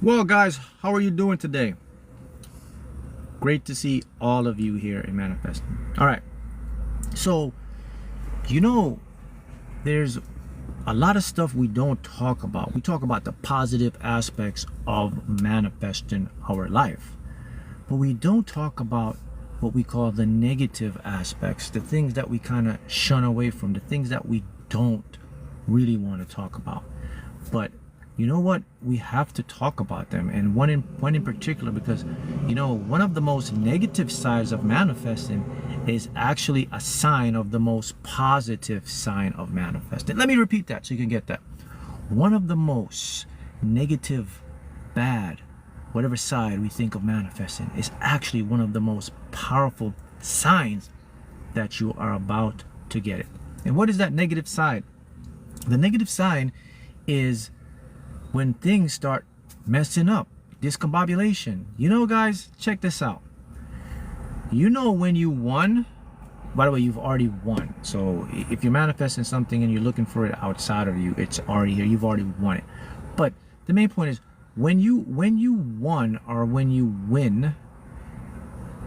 Well, guys, how are you doing today? Great to see all of you here in Manifesting. All right. So, there's a lot of stuff we don't talk about. We talk about the positive aspects of manifesting our life, but we don't talk about what we call the negative aspects, the things that we kind of shun away from, the things that we don't really want to talk about. But you know what? We have to talk about them, and one in particular, because one of the most negative sides of manifesting is actually a sign of the most positive sign of manifesting. Let me repeat that so you can get that. One of the most negative, bad, whatever side we think of manifesting is actually one of the most powerful signs that you are about to get it. And what is that negative side? The negative side is when things start messing up, discombobulation. Guys, check this out. When you won, by the way, you've already won. So if you're manifesting something and you're looking for it outside of you, it's already here. You've already won it. But the main point is, when you won, or when you win,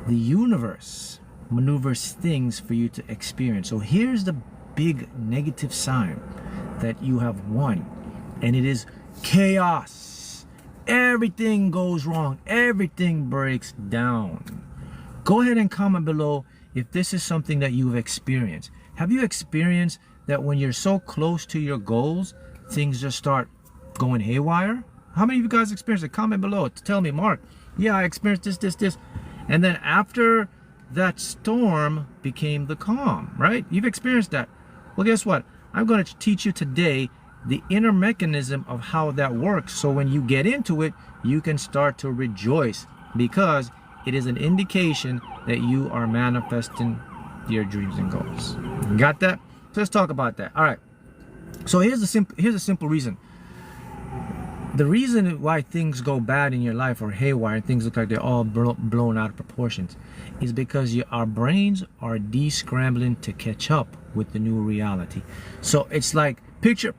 the universe maneuvers things for you to experience. So here's the big negative sign that you have won, and it is chaos. Everything goes wrong. Everything breaks down. Go ahead and comment below if this is something that you've experienced. Have you experienced that when you're so close to your goals, things just start going haywire? How many of you guys experienced it? Comment below to tell me, Mark, yeah, I experienced this. And then after that storm became the calm, right? You've experienced that. Well, guess what? I'm going to teach you today the inner mechanism of how that works, so when you get into it, you can start to rejoice, because it is an indication that you are manifesting your dreams and goals. Got that? So let's talk about that. All right. So here's a simple reason. The reason why things go bad in your life, or haywire, things look like they're all blown out of proportions, is because our brains are descrambling to catch up with the new reality. So it's like, picture,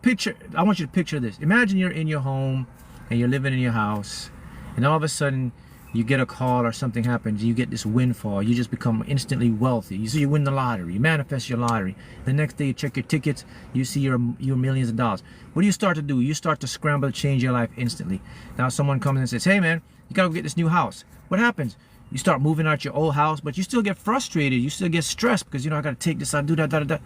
I want you to picture this. Imagine you're in your home and you're living in your house, and all of a sudden you get a call or something happens, you get this windfall, you just become instantly wealthy. You win the lottery, you manifest your lottery. The next day you check your tickets, you see your millions of dollars. What do you start to do? You start to scramble to change your life instantly. Now someone comes and says, hey man, you gotta go get this new house. What happens? You start moving out your old house, but you still get frustrated, you still get stressed, because I gotta take this, I do that.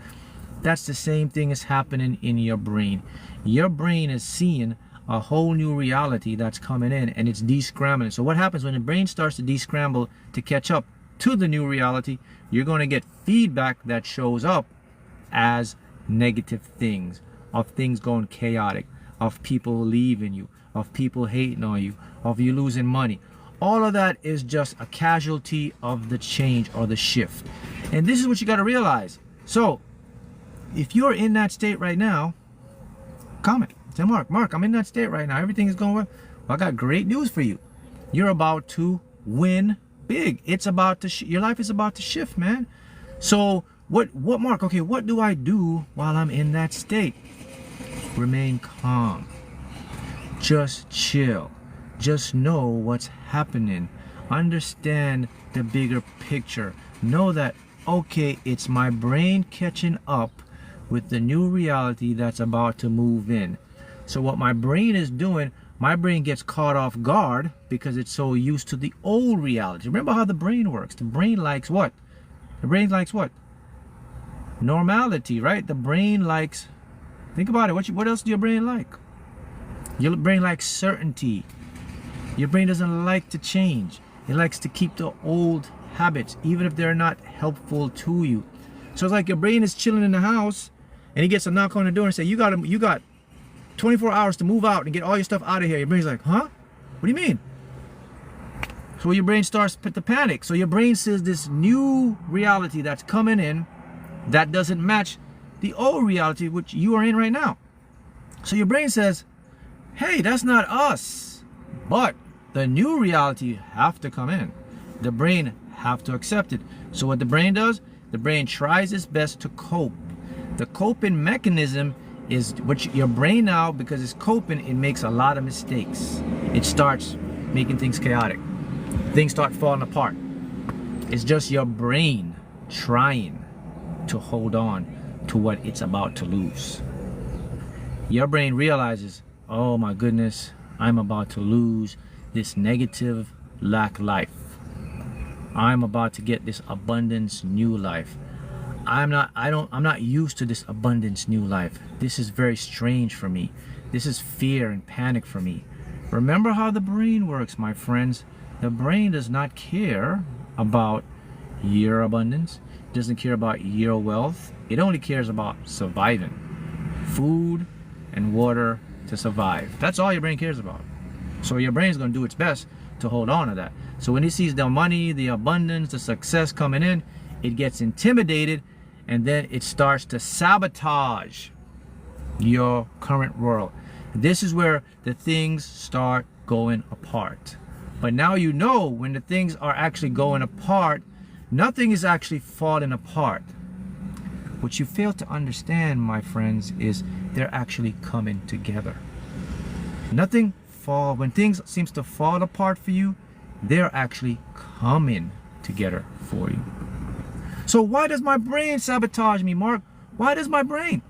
That's the same thing is happening in your brain. Your brain is seeing a whole new reality that's coming in, and it's descrambling. So what happens when the brain starts to descramble to catch up to the new reality? You're going to get feedback that shows up as negative things, of things going chaotic, of people leaving you, of people hating on you, of you losing money. All of that is just a casualty of the change or the shift. And this is what you got to realize. So if you're in that state right now, comment. Say, Mark, I'm in that state right now. Everything is going well. Well, I got great news for you. You're about to win big. It's about to your life is about to shift, man. So what Mark? Okay, what do I do while I'm in that state? Remain calm. Just chill. Just know what's happening. Understand the bigger picture. Know that, okay, it's my brain catching up with the new reality that's about to move in. So what my brain is doing, my brain gets caught off guard because it's so used to the old reality. Remember how the brain works. The brain likes what? The brain likes what? Normality, right? The brain likes, think about it. What else do your brain like? Your brain likes certainty. Your brain doesn't like to change. It likes to keep the old habits, even if they're not helpful to you. So it's like your brain is chilling in the house, and he gets a knock on the door and say, you got 24 hours to move out and get all your stuff out of here. Your brain's like, huh? What do you mean? So your brain starts to panic. So your brain says this new reality that's coming in that doesn't match the old reality which you are in right now. So your brain says, hey, that's not us. But the new reality have to come in. The brain have to accept it. So what the brain does, the brain tries its best to cope. The coping mechanism is your brain now, because it's coping, it makes a lot of mistakes. It starts making things chaotic. Things start falling apart. It's just your brain trying to hold on to what it's about to lose. Your brain realizes, oh my goodness, I'm about to lose this negative lack life. I'm about to get this abundance new life. I'm not used to this abundance new life. This is very strange for me. This is fear and panic for me. Remember how the brain works, my friends. The brain does not care about your abundance. It doesn't care about your wealth. It only cares about surviving. Food and water to survive. That's all your brain cares about. So your brain's going to do its best to hold on to that. So when it sees the money, the abundance, the success coming in, it gets intimidated, and then it starts to sabotage your current world. This is where the things start going apart. But now you know when the things are actually going apart, nothing is actually falling apart. What you fail to understand, my friends, is they're actually coming together. When things seems to fall apart for you, they're actually coming together for you. So why does my brain sabotage me, Mark? Why does my brain?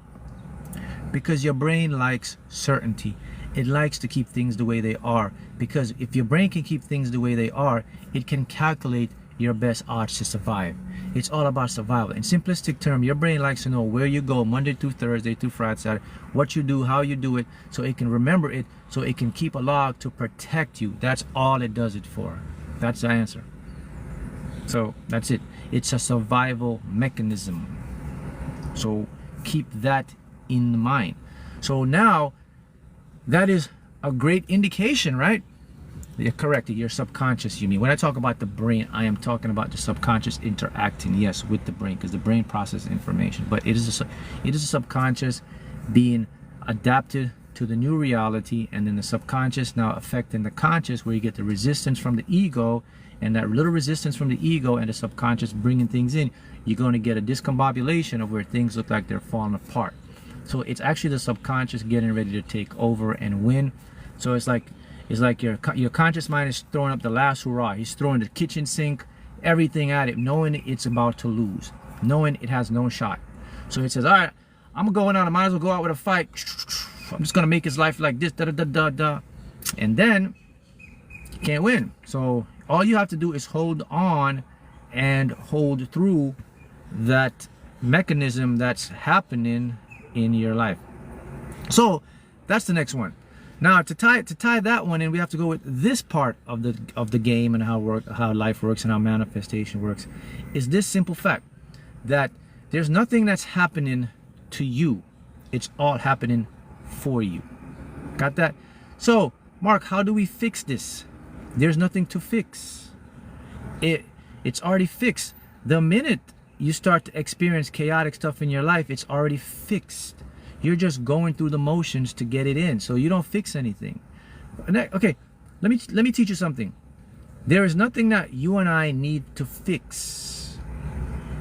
Because your brain likes certainty. It likes to keep things the way they are. Because if your brain can keep things the way they are, it can calculate your best odds to survive. It's all about survival. In simplistic term, your brain likes to know where you go Monday through Thursday through Friday, Saturday, what you do, how you do it, so it can remember it, so it can keep a log to protect you. That's all it does it for. That's the answer. So that's it. It's a survival mechanism. So keep that in mind. So now that is a great indication, right? You're correct. Your subconscious, you mean. When I talk about the brain, I am talking about the subconscious interacting, yes, with the brain, because the brain processes information. But it is a subconscious being adapted to the new reality, and then the subconscious now affecting the conscious, where you get the resistance from the ego, and that little resistance from the ego and the subconscious bringing things in, you're going to get a discombobulation of where things look like they're falling apart. So it's actually the subconscious getting ready to take over and win. So it's like your conscious mind is throwing up the last hurrah. He's throwing the kitchen sink, everything at it, knowing it's about to lose, knowing it has no shot. So it says, all right, I'm going out. I might as well go out with a fight. I'm just going to make his life like this, da-da-da-da-da. And then you can't win. So all you have to do is hold on and hold through that mechanism that's happening in your life. So that's the next one. Now to tie that one in, we have to go with this part of the game and how life works and how manifestation works. Is this simple fact that there's nothing that's happening to you, it's all happening for you. Got that? So Mark, how do we fix this? There's nothing to fix. It's already fixed. The minute you start to experience chaotic stuff in your life, it's already fixed. You're just going through the motions to get it in, so you don't fix anything. Okay, let me teach you something. There is nothing that you and I need to fix.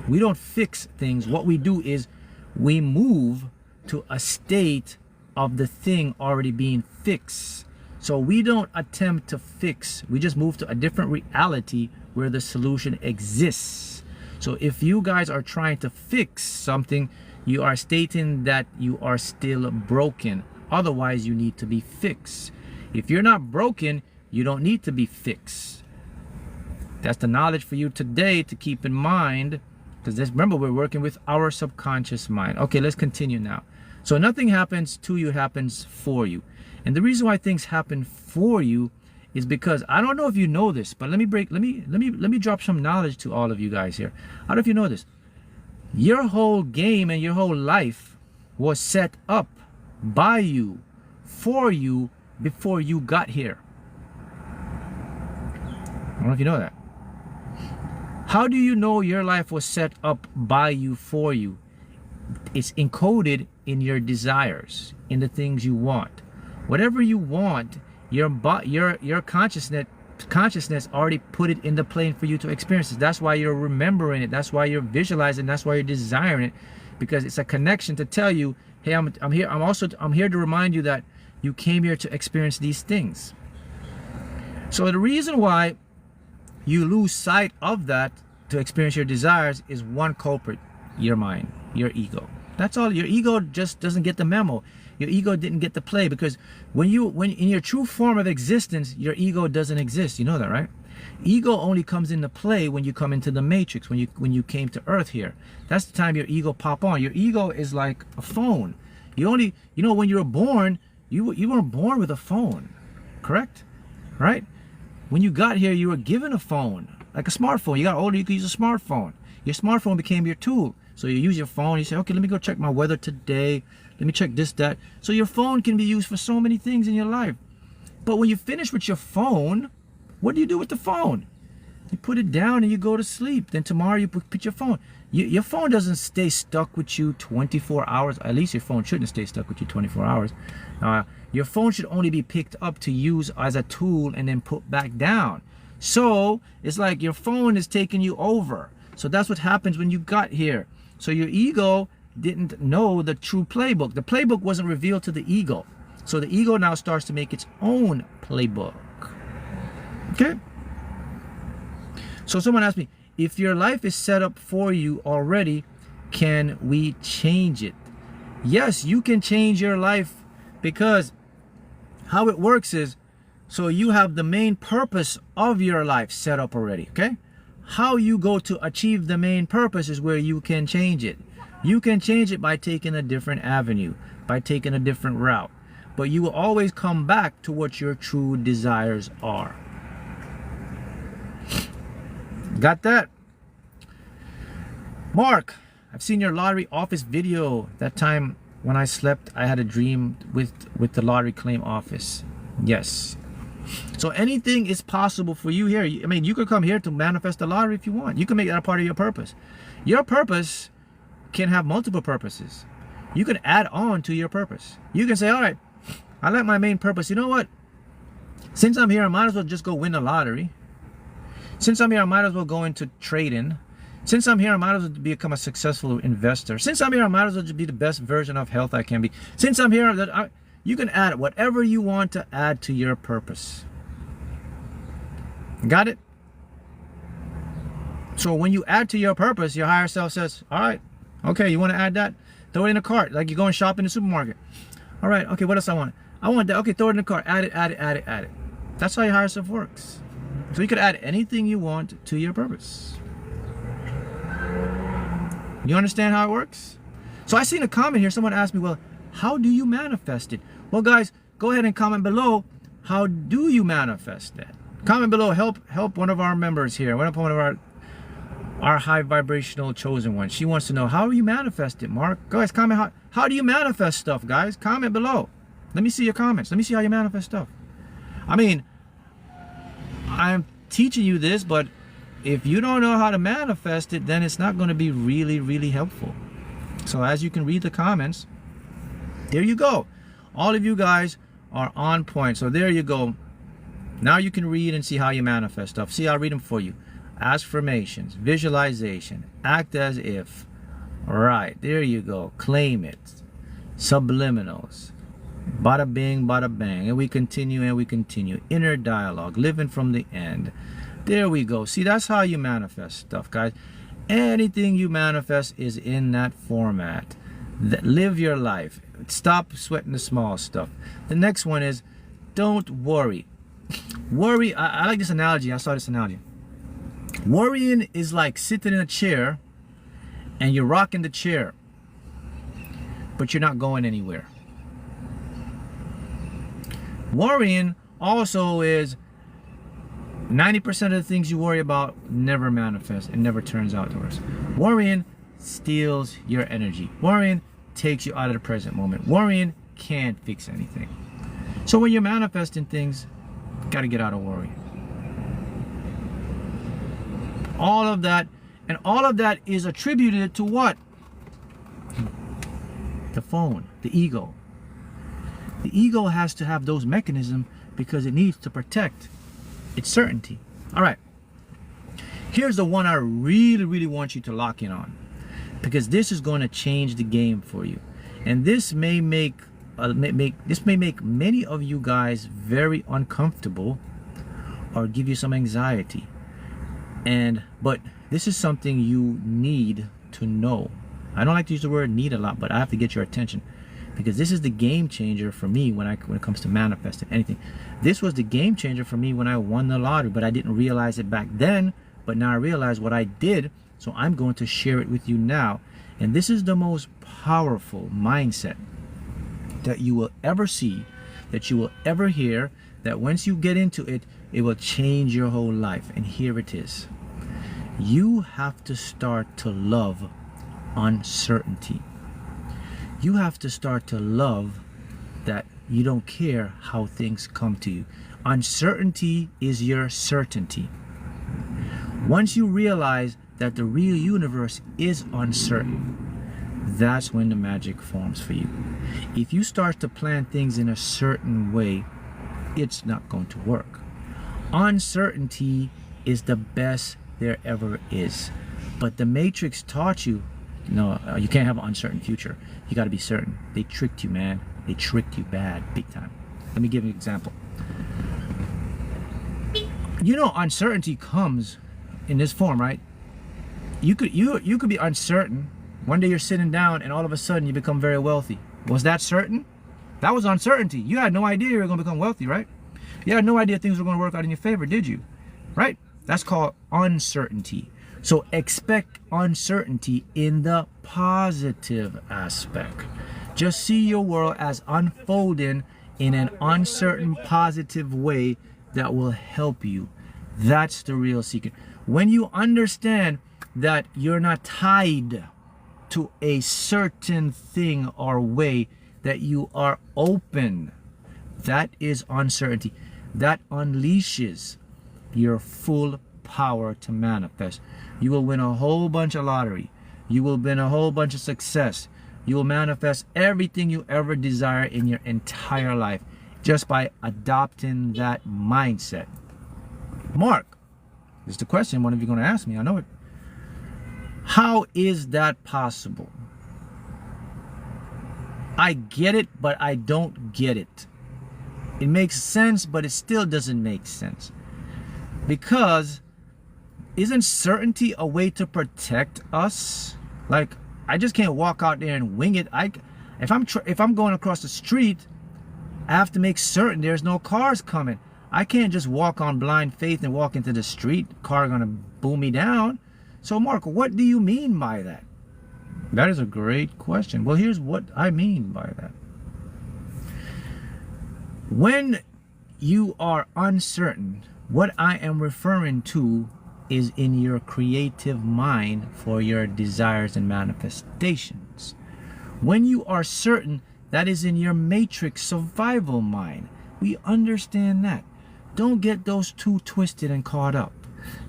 We don't fix things. What we do is we move to a state of the thing already being fixed. So we don't attempt to fix. We just move to a different reality where the solution exists. So if you guys are trying to fix something, you are stating that you are still broken. Otherwise, you need to be fixed. If you're not broken, you don't need to be fixed. That's the knowledge for you today to keep in mind, because remember, we're working with our subconscious mind. Okay, let's continue now. So nothing happens to you, happens for you. And the reason why things happen for you is because, I don't know if you know this, but let me drop some knowledge to all of you guys here. I don't know if you know this. Your whole game and your whole life was set up by you, for you, before you got here. I don't know if you know that. How do you know your life was set up by you, for you? It's encoded in your desires, in the things you want. Whatever you want, your consciousness already put it in the plane for you to experience it. That's why you're remembering it. That's why you're visualizing. That's why you're desiring it, because it's a connection to tell you, Hey, I'm here. I'm here to remind you that you came here to experience these things. So the reason why you lose sight of that to experience your desires is one culprit: your mind, your ego. That's all. Your ego just doesn't get the memo. Your ego didn't get the play, because when in your true form of existence, your ego doesn't exist. You know that, right? Ego only comes into play when you come into the matrix, when you came to earth here. That's the time your ego pop on. Your ego is like a phone. You know, when you were born, you weren't born with a phone, correct? Right? When you got here, you were given a phone, like a smartphone. You got older, you could use a smartphone. Your smartphone became your tool. So you use your phone, you say, okay, let me go check my weather today. Let me check this, that. So your phone can be used for so many things in your life. But when you finish with your phone, what do you do with the phone? You put it down and you go to sleep. Then tomorrow you put your phone. Your phone doesn't stay stuck with you 24 hours. At least your phone shouldn't stay stuck with you 24 hours. Your phone should only be picked up to use as a tool and then put back down. So it's like your phone is taking you over. So that's what happens when you got here. So your ego didn't know the true playbook. The playbook wasn't revealed to the ego. So the ego now starts to make its own playbook. Okay? So someone asked me, if your life is set up for you already, can we change it? Yes, you can change your life, because how it works is, so you have the main purpose of your life set up already, okay? How you go to achieve the main purpose is where you can change it. You can change it by taking a different avenue, by taking a different route. But you will always come back to what your true desires are. Got that? Mark, I've seen your lottery office video. That time when I slept, I had a dream with the lottery claim office. Yes. So anything is possible for you here. I mean, you could come here to manifest the lottery if you want. You can make that a part of your purpose. Your purpose can have multiple purposes. You can add on to your purpose. You can say, all right, I like my main purpose. You know what? Since I'm here, I might as well just go win the lottery. Since I'm here, I might as well go into trading. Since I'm here, I might as well become a successful investor. Since I'm here, I might as well just be the best version of health I can be. Since I'm here, you can add whatever you want to add to your purpose. Got it? So when you add to your purpose, your higher self says, all right, okay, you want to add that? Throw it in a cart, like you're going shopping in the supermarket. All right, okay, what else I want? I want that. Okay, throw it in the cart. Add it, add it, add it, add it. That's how your higher self works. So you could add anything you want to your purpose. You understand how it works? So I seen a comment here. Someone asked me, well, how do you manifest it? Well, guys, go ahead and comment below. How do you manifest that? Comment below. Help one of our members here. One of our high vibrational chosen one. She wants to know, how do you manifest it, Mark? Guys, comment how do you manifest stuff, guys? Comment below. Let me see your comments. Let me see how you manifest stuff. I mean, I'm teaching you this, but if you don't know how to manifest it, then it's not going to be really, really helpful. So as you can read the comments, there you go. All of you guys are on point. So there you go. Now you can read and see how you manifest stuff. See, I'll read them for you. Affirmations, visualization, act as if. All right, there you go. Claim it. Subliminals. Bada bing, bada bang. And we continue and we continue. Inner dialogue, living from the end. There we go. See, that's how you manifest stuff, guys. Anything you manifest is in that format. Live your life. Stop sweating the small stuff. The next one is, don't worry. Worry, I like this analogy. I saw this analogy. Worrying is like sitting in a chair and you're rocking the chair, but you're not going anywhere. Worrying also is 90% of the things you worry about never manifest and never turns out to us. Worrying steals your energy. Worrying takes you out of the present moment. Worrying can't fix anything. So when you're manifesting things, you gotta get out of worry. All of that, and all of that is attributed to what? The phone, the ego. The ego has to have those mechanisms because it needs to protect its certainty. All right. Here's the one I really, really want you to lock in on, because this is going to change the game for you. And this may make many of you guys very uncomfortable or give you some anxiety. But this is something you need to know. I don't like to use the word need a lot, but I have to get your attention, because this is the game changer for me when it comes to manifesting anything. This was the game changer for me when I won the lottery, but I didn't realize it back then. But now I realize what I did, so I'm going to share it with you now. And this is the most powerful mindset that you will ever see, that you will ever hear, that once you get into it, it will change your whole life. And here it is. You have to start to love uncertainty. You have to start to love that you don't care how things come to you. Uncertainty is your certainty. Once you realize that the real universe is uncertain, that's when the magic forms for you. If you start to plan things in a certain way, it's not going to work. Uncertainty is the best there ever is. But the Matrix taught you, no, you can't have an uncertain future. You got to be certain. They tricked you, man. They tricked you bad, big time. Let me give you an example. You know, uncertainty comes in this form, right? You could be uncertain. One day you're sitting down and all of a sudden you become very wealthy. Was that certain? That was uncertainty. You had no idea you were going to become wealthy, right? You had no idea things were going to work out in your favor, did you? Right? That's called uncertainty. So expect uncertainty in the positive aspect. Just see your world as unfolding in an uncertain, positive way that will help you. That's the real secret. When you understand that you're not tied to a certain thing or way, that you are open, that is uncertainty. That unleashes your full power to manifest. You will win a whole bunch of lottery. You will win a whole bunch of success. You will manifest everything you ever desire in your entire life just by adopting that mindset. Mark, this is the question one of you are going to ask me. I know it. How is that possible? I get it, but I don't get it. It makes sense, but it still doesn't make sense. Because isn't certainty a way to protect us? Like, I just can't walk out there and wing it. If I'm going across the street, I have to make certain there's no cars coming. I can't just walk on blind faith and walk into the street. Car gonna boom me down. So Mark, what do you mean by that? That is a great question. Well, here's what I mean by that. When you are uncertain, what I am referring to is in your creative mind for your desires and manifestations. When you are certain, that is in your matrix survival mind. We understand that. Don't get those two twisted and caught up.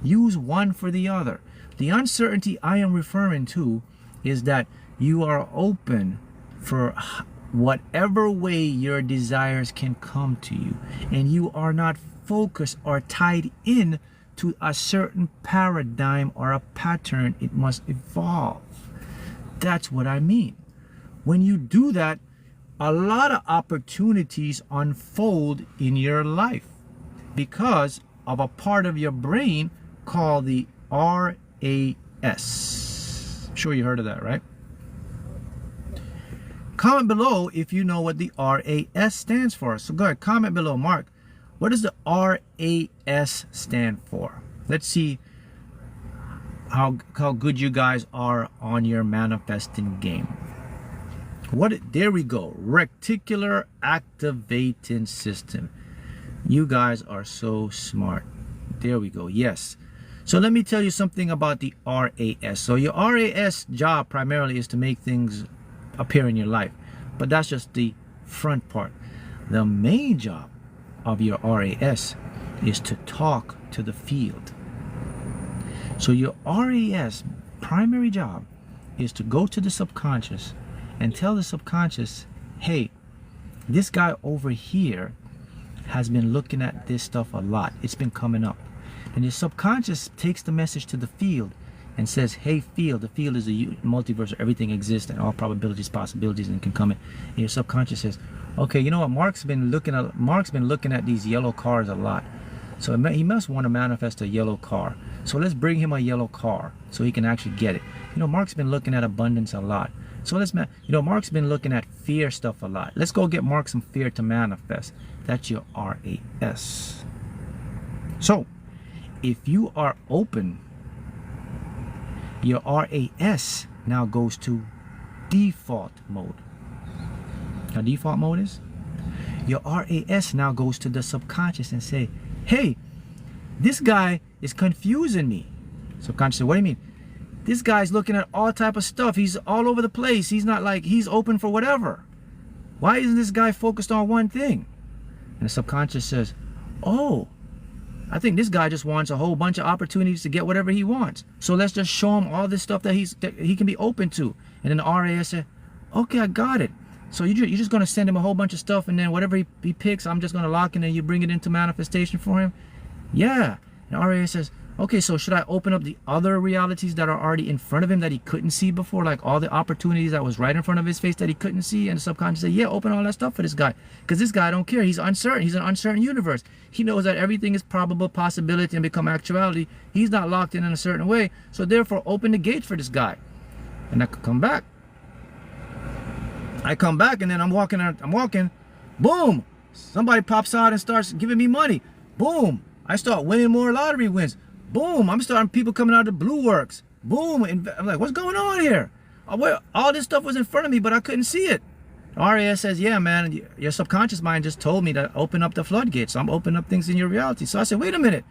Use one for the other. The uncertainty I am referring to is that you are open for whatever way your desires can come to you, and you are not focused or tied in to a certain paradigm or a pattern. It must evolve. That's what I mean. When you do that, a lot of opportunities unfold in your life because of a part of your brain called the RAS. I'm sure you heard of that, right? Comment below if you know what the RAS stands for. So go ahead, comment below. Mark, what does the RAS stand for? Let's see how good you guys are on your manifesting game. There we go. Reticular activating system. You guys are so smart. There we go. Yes. So let me tell you something about the RAS. So your RAS job primarily is to make things appear in your life, but that's just the front part. The main job of your RAS is to talk to the field. So your RAS primary job is to go to the subconscious and tell the subconscious, hey, this guy over here has been looking at this stuff a lot. It's been coming up. And your subconscious takes the message to the field and says, hey field, the field is a multiverse where everything exists and all probabilities, possibilities, and can come in. And your subconscious says, okay, you know what, Mark's been looking at these yellow cars a lot. So he must want to manifest a yellow car. So let's bring him a yellow car so he can actually get it. You know, Mark's been looking at abundance a lot. So Mark's been looking at fear stuff a lot. Let's go get Mark some fear to manifest. That's your RAS. So if you are open, your RAS now goes to default mode. Now default mode is, your RAS now goes to the subconscious and say, hey, this guy is confusing me. Subconscious, what do you mean? This guy's looking at all type of stuff. He's all over the place. He's not like, he's open for whatever. Why isn't this guy focused on one thing? And the subconscious says, oh, I think this guy just wants a whole bunch of opportunities to get whatever he wants. So let's just show him all this stuff that he can be open to. And then the RAS said, okay, I got it. So you're just going to send him a whole bunch of stuff, and then whatever he picks, I'm just going to lock in and you bring it into manifestation for him? Yeah. And RAS says, okay, so should I open up the other realities that are already in front of him that he couldn't see before, like all the opportunities that was right in front of his face that he couldn't see? And the subconscious said, yeah, open all that stuff for this guy, because this guy don't care. He's uncertain. He's an uncertain universe. He knows that everything is probable possibility and become actuality. He's not locked in a certain way, so therefore open the gates for this guy. And I could come back. I come back, and then I'm walking, boom, somebody pops out and starts giving me money. Boom, I start winning more lottery wins. Boom, I'm starting people coming out of the blue works. Boom, and I'm like, what's going on here? All this stuff was in front of me, but I couldn't see it. RAS says, yeah, man, your subconscious mind just told me to open up the floodgates. So I'm opening up things in your reality. So I said, wait a minute,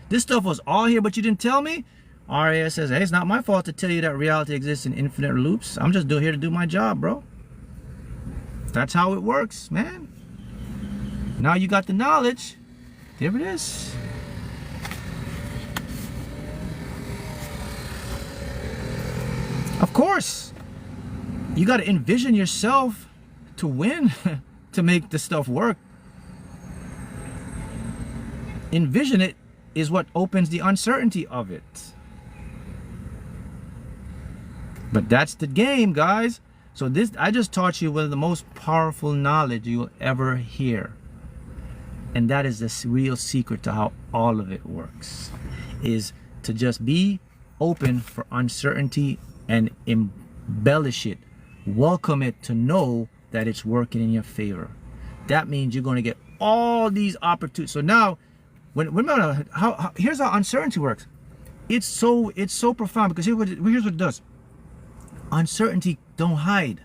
this stuff was all here, but you didn't tell me? RAS says, hey, it's not my fault to tell you that reality exists in infinite loops. I'm just here to do my job, bro. That's how it works, man. Now you got the knowledge. There it is. Of course, you got to envision yourself to win to make the stuff work. Envision it is what opens the uncertainty of it. But that's the game, guys. So this, I just taught you one of the most powerful knowledge you'll ever hear. And that is the real secret to how all of it works, is to just be open for uncertainty and embellish it. Welcome it to know that it's working in your favor. That means you're going to get all these opportunities. So now, here's how uncertainty works. It's so profound, because here's what it does. Uncertainty don't hide.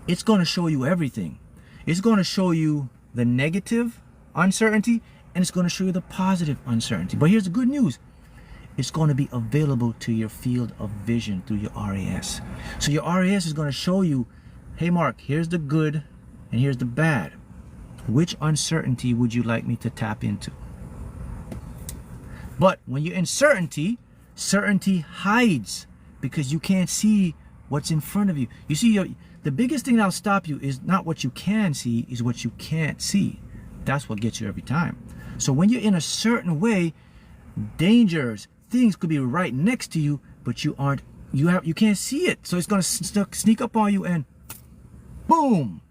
It's going to show you everything. It's going to show you the negative uncertainty, and it's going to show you the positive uncertainty. But here's the good news. It's going to be available to your field of vision through your RAS. So your RAS is going to show you, hey Mark, here's the good and here's the bad. Which uncertainty would you like me to tap into? But when you're in certainty, certainty hides, because you can't see what's in front of you. You see, the biggest thing that'll stop you is not what you can see, is what you can't see. That's what gets you every time. So when you're in a certain way, dangers, things could be right next to you, but you can't see it. So it's gonna sneak up on you and boom,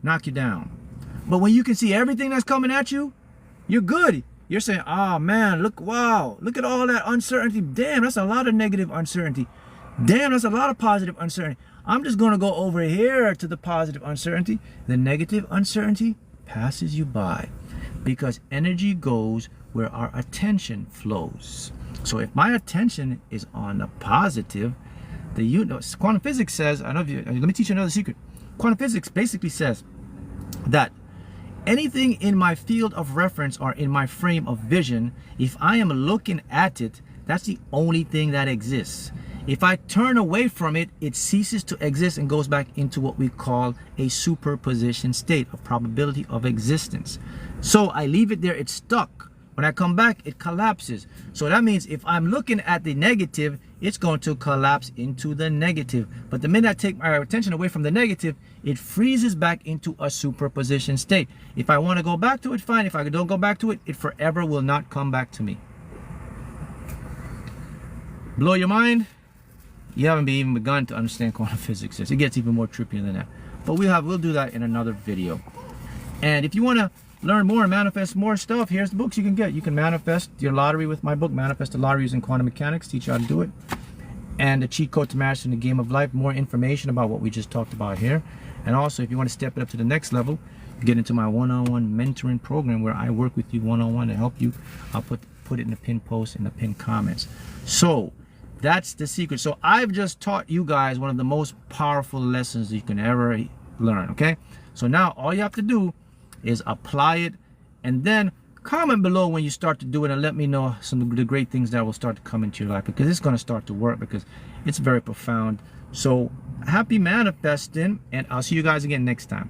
knock you down. But when you can see everything that's coming at you, you're good. You're saying, oh man, look, wow, look at all that uncertainty. Damn, that's a lot of negative uncertainty. Damn, that's a lot of positive uncertainty. I'm just gonna go over here to the positive uncertainty. The negative uncertainty passes you by, because energy goes where our attention flows. So if my attention is on the positive, quantum physics says, let me teach you another secret. Quantum physics basically says that anything in my field of reference or in my frame of vision, if I am looking at it, that's the only thing that exists. If I turn away from it, it ceases to exist and goes back into what we call a superposition state, a probability of existence. So I leave it there, it's stuck. When I come back, it collapses. So that means if I'm looking at the negative, it's going to collapse into the negative. But the minute I take my attention away from the negative, it freezes back into a superposition state. If I want to go back to it, fine. If I don't go back to it, it forever will not come back to me. Blow your mind? You haven't even begun to understand quantum physics. It gets even more trippier than that. But we'll do that in another video. And if you want to learn more and manifest more stuff, here's the books you can get. You can manifest your lottery with my book, Manifest the Lottery Using Quantum Mechanics, teach you how to do it. And the cheat code to mastering the game of life, more information about what we just talked about here. And also, if you want to step it up to the next level, get into my one-on-one mentoring program where I work with you one-on-one to help you. I'll put it in the pinned post, in the pinned comments. So that's the secret. So I've just taught you guys one of the most powerful lessons you can ever learn, okay? So now all you have to do is apply it, and then comment below when you start to do it and let me know some of the great things that will start to come into your life, because it's going to start to work, because it's very profound. So happy manifesting, and I'll see you guys again next time.